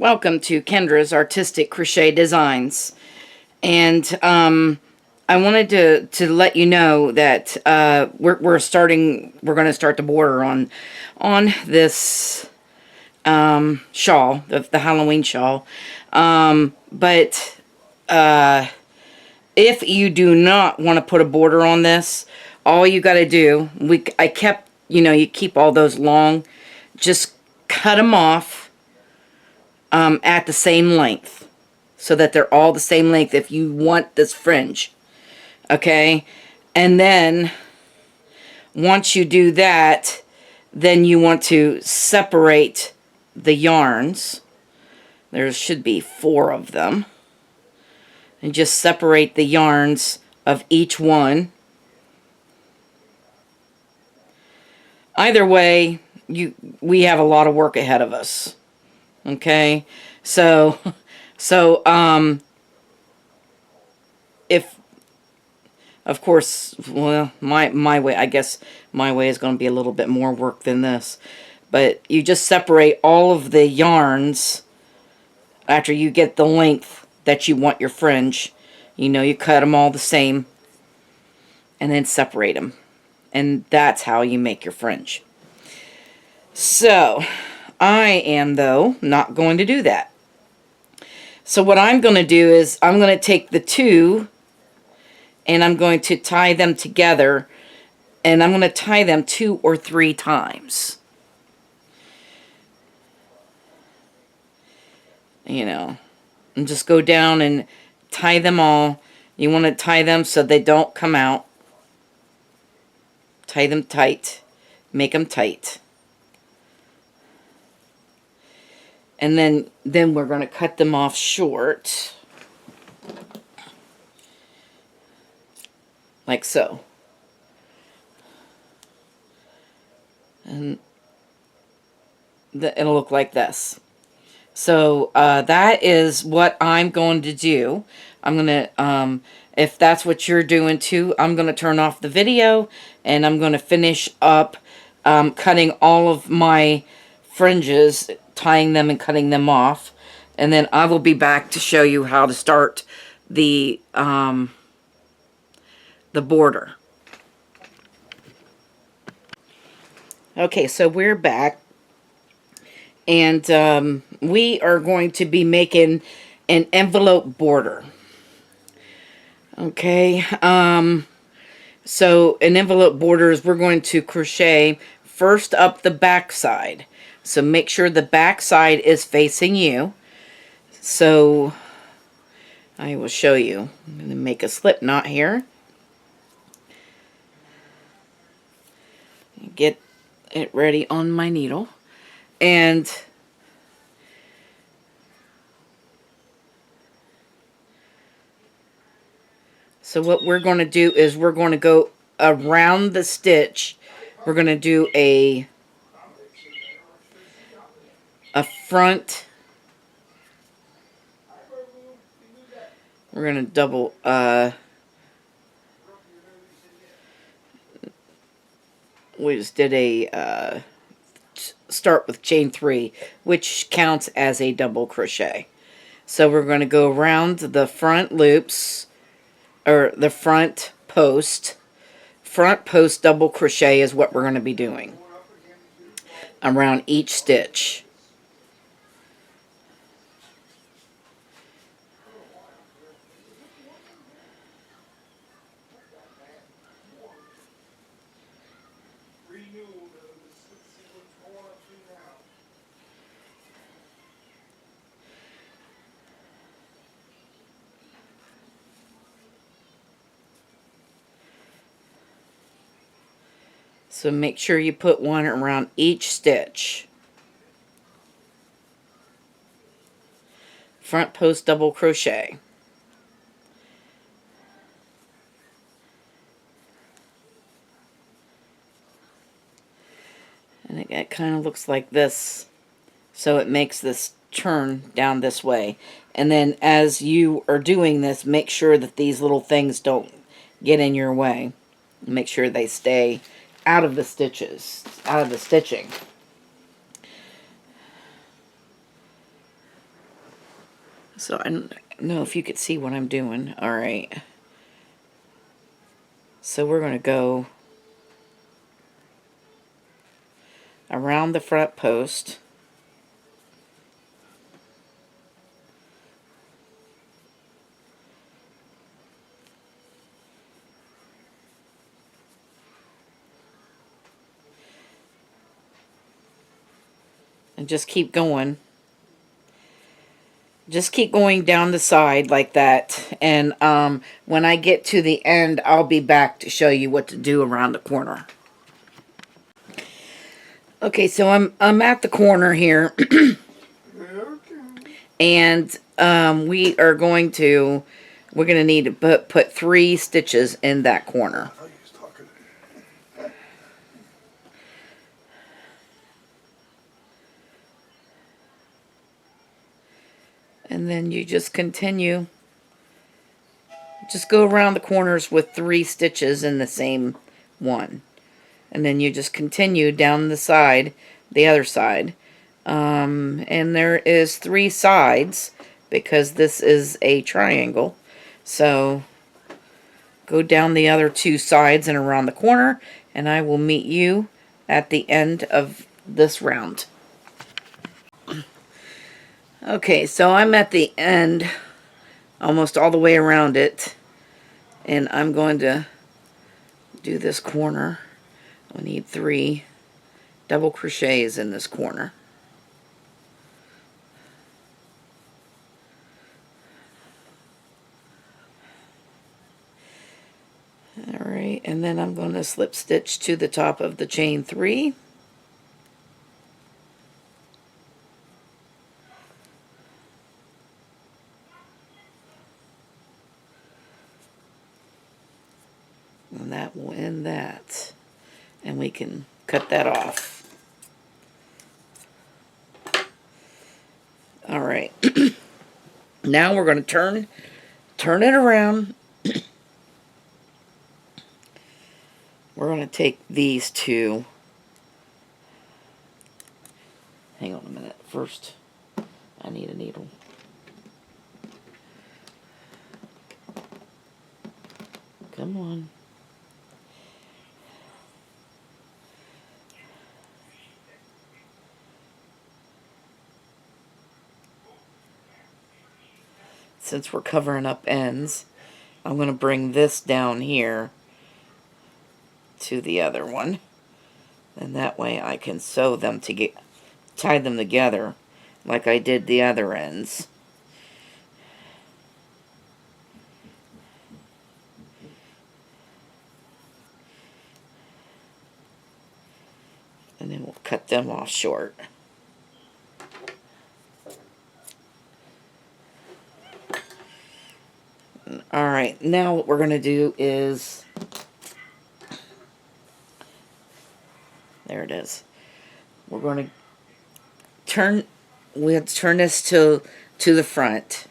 Welcome to Kendra's Artistic Crochet Designs. And I wanted to let you know that we're going to start the border on this shawl, the Halloween shawl. But if you do not want to put a border on this, all you got to do, I kept, you keep all those long, just cut them off at the same length, so that they're all the same length if you want this fringe. Okay, and then once you do that, then you want to separate the yarns. There should be 4 of them, and just separate the yarns of each one. Either way, we have a lot of work ahead of us. Okay, so if, of course, well, my way, I guess my way is going to be a little bit more work than this, but you just separate all of the yarns after you get the length that you want your fringe. You cut them all the same, and then separate them, and that's how you make your fringe. So I am, though, not going to do that. So what I'm going to do is I'm going to take the 2 and I'm going to tie them together, and I'm going to tie them 2 or 3 times. And just go down and tie them all. You want to tie them so they don't come out. Tie them tight. Make them tight. And then we're going to cut them off short, like so. And it'll look like this. So that is what I'm going to do. I'm going to, if that's what you're doing too, I'm going to turn off the video, and I'm going to finish up cutting all of my fringes, tying them and cutting them off, and then I will be back to show you how to start the border. Okay, so we're back, and we are going to be making an envelope border. Okay, so an envelope border is, we're going to crochet first up the back side. So make sure the back side is facing you. So I will show you. I'm going to make a slip knot here. Get it ready on my needle. And so what we're going to do is we're going to go around the stitch. We're going to do a front. We're going to double, we just did a, start with chain 3, which counts as a double crochet. So we're going to go around the front loops, or the front post. Front post double crochet is what we're going to be doing around each stitch. So make sure you put one around each stitch. Front post double crochet. And it kind of looks like this. So it makes this turn down this way. And then as you are doing this, make sure that these little things don't get in your way. Make sure they stay out of the stitches, out of the stitching. So I don't know if you could see what I'm doing. All right. So we're going to go around the front post. And just keep going. Just keep going down the side like that. And when I get to the end, I'll be back to show you what to do around the corner. Okay, so I'm at the corner here. And we're going to need to put 3 stitches in that corner. And then you just continue. Just go around the corners with 3 stitches in the same one. And then you just continue down the side, the other side. And there is 3 sides because this is a triangle. So go down the other 2 sides and around the corner, and I will meet you at the end of this round. Okay, so I'm at the end, almost all the way around it, and I'm going to do this corner. I need 3 double crochets in this corner. Alright, and then I'm going to slip stitch to the top of the chain 3. And that will end that. And we can cut that off. Alright. Now we're going to turn it around. We're going to take these 2. Hang on a minute. First, I need a needle. Come on. Since we're covering up ends, I'm going to bring this down here to the other one. And that way I can sew them to tie them together like I did the other ends. And then we'll cut them off short. Alright, now what we're going to do is, there it is. We're going to turn this to the front.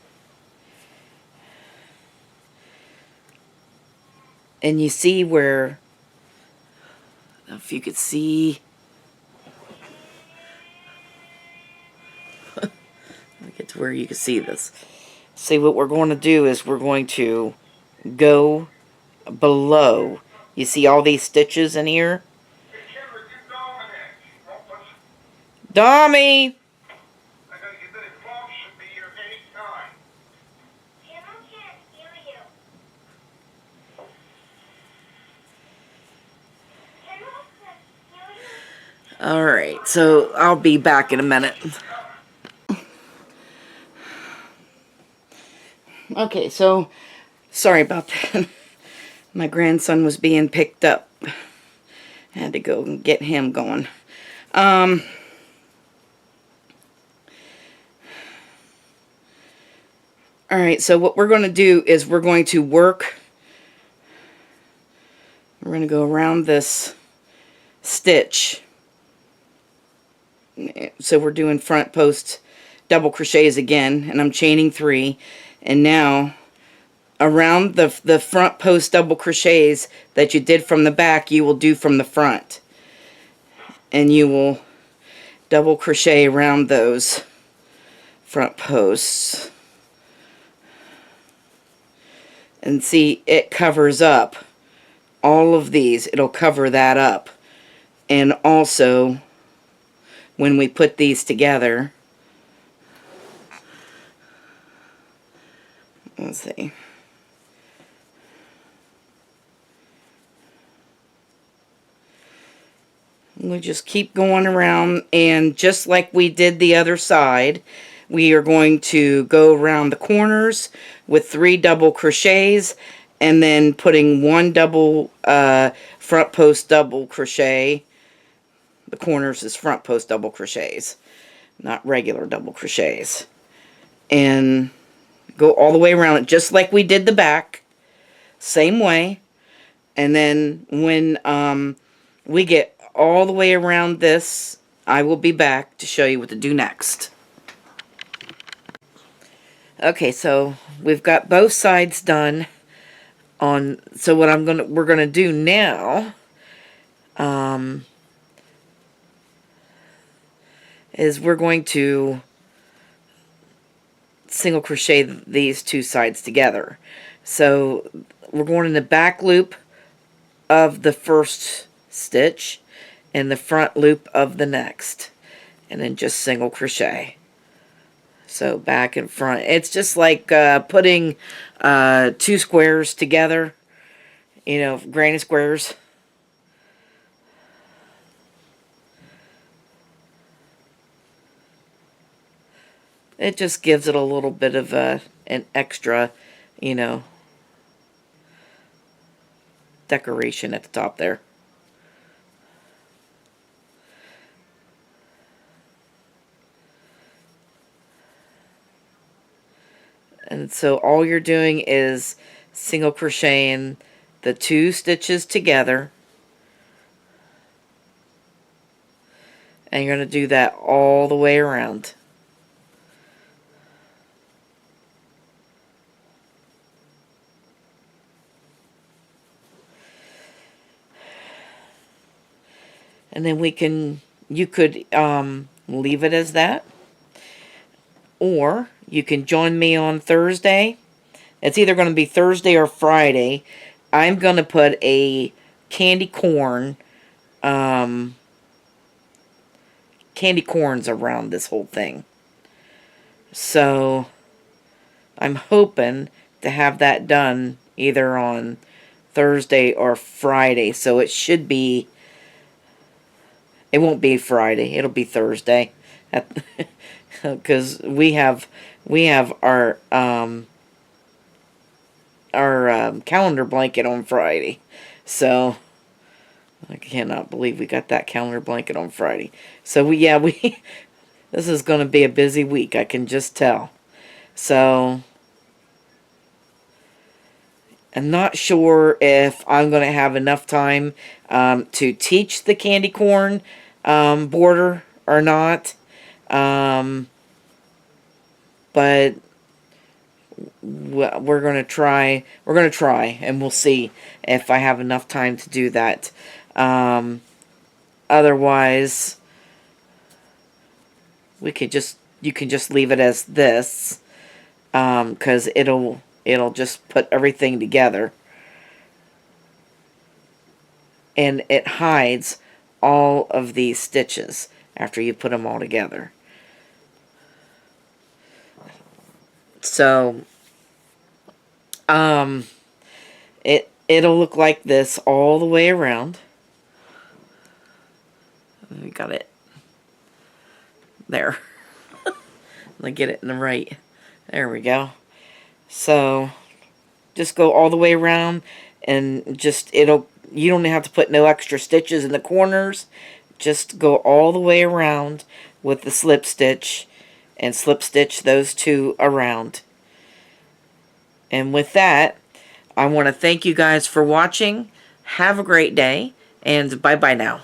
And you see where, if you could see, let me get to where you can see this. See, what we're going to do is we're going to go below. You see all these stitches in here? Dommy! Alright, so I'll be back in a minute. Okay, so sorry about that. My grandson was being picked up. I had to go and get him going. Alright, so what we're going to do is we're going to go around this stitch. So we're doing front post double crochets again, and I'm chaining 3. And now around the front post double crochets that you did from the back, you will do from the front. And you will double crochet around those front posts. And see, it covers up all of these. It'll cover that up. And also, when we put these together, let's see. We just keep going around, and just like we did the other side, we are going to go around the corners with 3 double crochets, and then putting 1 double front post double crochet. The corners is front post double crochets, not regular double crochets. And go all the way around it, just like we did the back. Same way. And then when we get all the way around this, I will be back to show you what to do next. Okay, so we've got both sides done on. So what we're gonna do now is we're going to single crochet these 2 sides together. So we're going in the back loop of the first stitch and the front loop of the next, and then just single crochet. So back and front. It's just like putting 2 squares together, you know, granny squares. It just gives it a little bit of an extra, you know, decoration at the top there. And so all you're doing is single crocheting the 2 stitches together. And you're going to do that all the way around. And then you could leave it as that. Or you can join me on Thursday. It's either going to be Thursday or Friday. I'm going to put a candy corns around this whole thing. So I'm hoping to have that done either on Thursday or Friday. So it should be, it won't be Friday, it'll be Thursday. Because we have our calendar blanket on Friday. So I cannot believe we got that calendar blanket on Friday. So we this is going to be a busy week, I can just tell. So I'm not sure if I'm going to have enough time to teach the candy corn border or not. But we're going to try. We're going to try, and we'll see if I have enough time to do that. Otherwise, you can just leave it as this, because it'll just put everything together, and it hides all of these stitches after you put them all together. So it'll look like this all the way around. We got it there. Let me get it in the right. There we go. So just go all the way around, and just you don't have to put no extra stitches in the corners. Just go all the way around with the slip stitch, and slip stitch those 2 around. And with that, I want to thank you guys for watching. Have a great day, and bye-bye now.